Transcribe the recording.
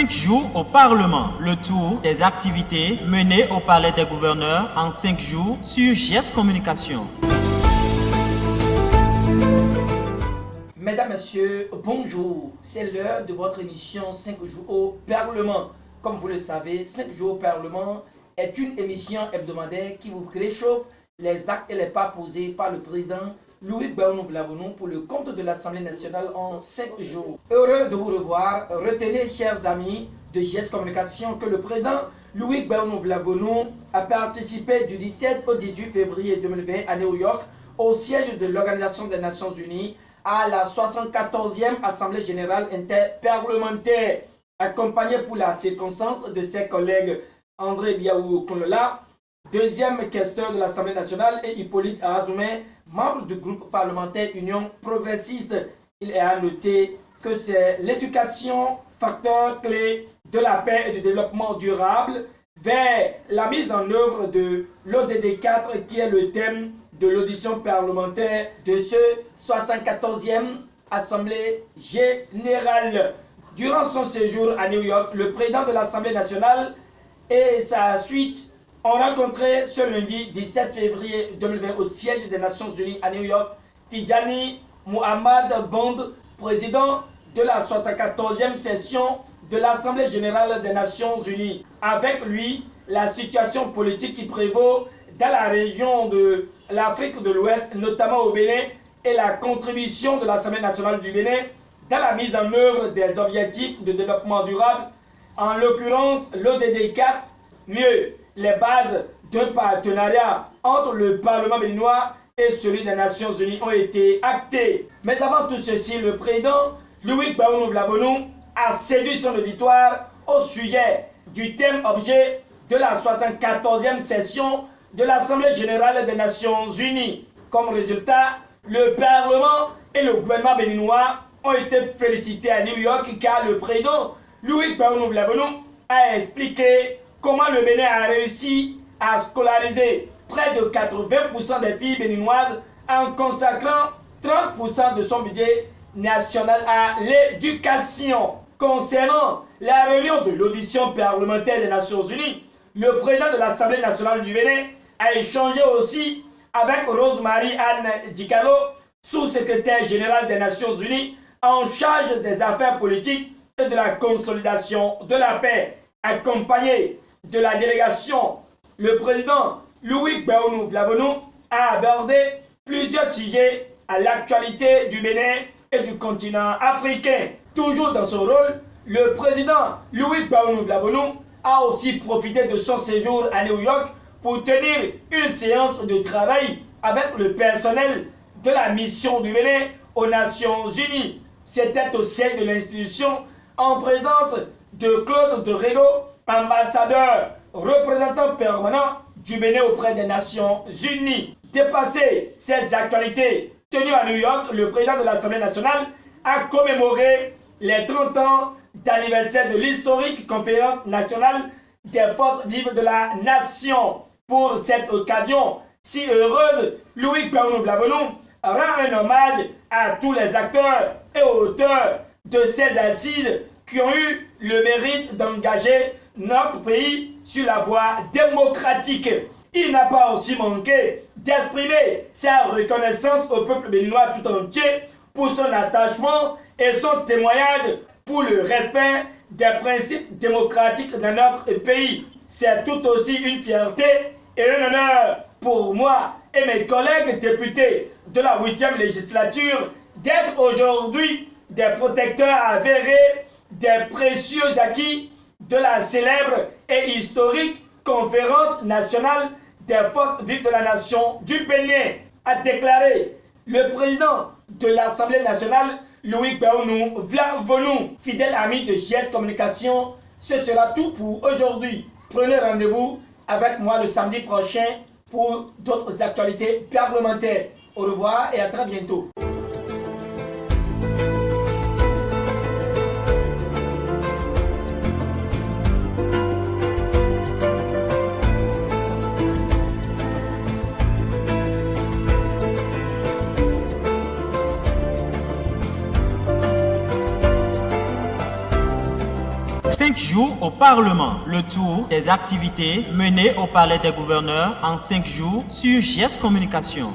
5 jours au Parlement. Le tour des activités menées au Palais des gouverneurs en 5 jours sur GS Communication. Mesdames, Messieurs, bonjour. C'est l'heure de votre émission 5 jours au Parlement. Comme vous le savez, 5 jours au Parlement est une émission hebdomadaire qui vous réchauffe les actes et les pas posés par le président Louis Gbahounou Vlavonou pour le compte de l'Assemblée nationale en 5 jours. Heureux de vous revoir. Retenez, chers amis de GS Communication, que le président Louis Gbahounou Vlavonou a participé du 17 au 18 février 2020 à New York au siège de l'Organisation des Nations Unies à la 74e Assemblée Générale Interparlementaire, accompagné pour la circonstance de ses collègues André Biaou Kolola, deuxième questeur de l'Assemblée nationale, et Hippolyte Azoumé, membre du groupe parlementaire Union progressiste. Il est à noter que c'est l'éducation, facteur clé de la paix et du développement durable, vers la mise en œuvre de l'ODD 4 qui est le thème de l'audition parlementaire de ce 74e Assemblée Générale. Durant son séjour à New York, le président de l'Assemblée nationale et sa suite ont rencontré ce lundi 17 février 2020 au siège des Nations Unies à New York Tidjani Mohamed Bond, président de la 74e session de l'Assemblée générale des Nations Unies. Avec lui, la situation politique qui prévaut dans la région de l'Afrique de l'Ouest, notamment au Bénin, et la contribution de l'Assemblée nationale du Bénin dans la mise en œuvre des objectifs de développement durable, en l'occurrence l'ODD 4, mieux les bases d'un partenariat entre le Parlement béninois et celui des Nations Unies ont été actées. Mais avant tout ceci, le président Louis Gbahounou Vlavonou a séduit son auditoire au sujet du thème objet de la 74e session de l'Assemblée générale des Nations Unies. Comme résultat, le Parlement et le gouvernement béninois ont été félicités à New York car le président Louis Gbahounou Vlavonou a expliqué comment le Bénin a réussi à scolariser près de 80% des filles béninoises en consacrant 30% de son budget national à l'éducation. Concernant la réunion de l'audition parlementaire des Nations Unies, le président de l'Assemblée nationale du Bénin a échangé aussi avec Rosemary Anne Dicalo, sous-secrétaire générale des Nations Unies en charge des affaires politiques et de la consolidation de la paix. Accompagné de la délégation, le président Louis Gbahounou Vlavonou a abordé plusieurs sujets à l'actualité du Bénin et du continent africain. Toujours dans son rôle, le président Louis Gbahounou Vlavonou a aussi profité de son séjour à New York pour tenir une séance de travail avec le personnel de la mission du Bénin aux Nations Unies. C'était au siège de l'institution en présence de Claude de Rego, ambassadeur, représentant permanent du Bénin auprès des Nations Unies. Dépassé ces actualités tenues à New York, le président de l'Assemblée nationale a commémoré les 30 ans d'anniversaire de l'historique conférence nationale des forces vives de la nation. Pour cette occasion si heureuse, Louis Gbahounou Vlavonou rend un hommage à tous les acteurs et auteurs de ces assises qui ont eu le mérite d'engager notre pays sur la voie démocratique. Il n'a pas aussi manqué d'exprimer sa reconnaissance au peuple béninois tout entier pour son attachement et son témoignage pour le respect des principes démocratiques dans notre pays. C'est tout aussi une fierté et un honneur pour moi et mes collègues députés de la 8e législature d'être aujourd'hui des protecteurs avérés des précieux acquis de la célèbre et historique conférence nationale des forces vives de la nation du Bénin, a déclaré le président de l'Assemblée nationale Louis Gbahounou Vlavonou. Fidèle ami de GS Communication, ce sera tout pour aujourd'hui. Prenez rendez-vous avec moi le samedi prochain pour d'autres actualités parlementaires. Au revoir et à très bientôt. 5 jours au Parlement. Le tour des activités menées au Palais des Gouverneurs en 5 jours sur GS Communication.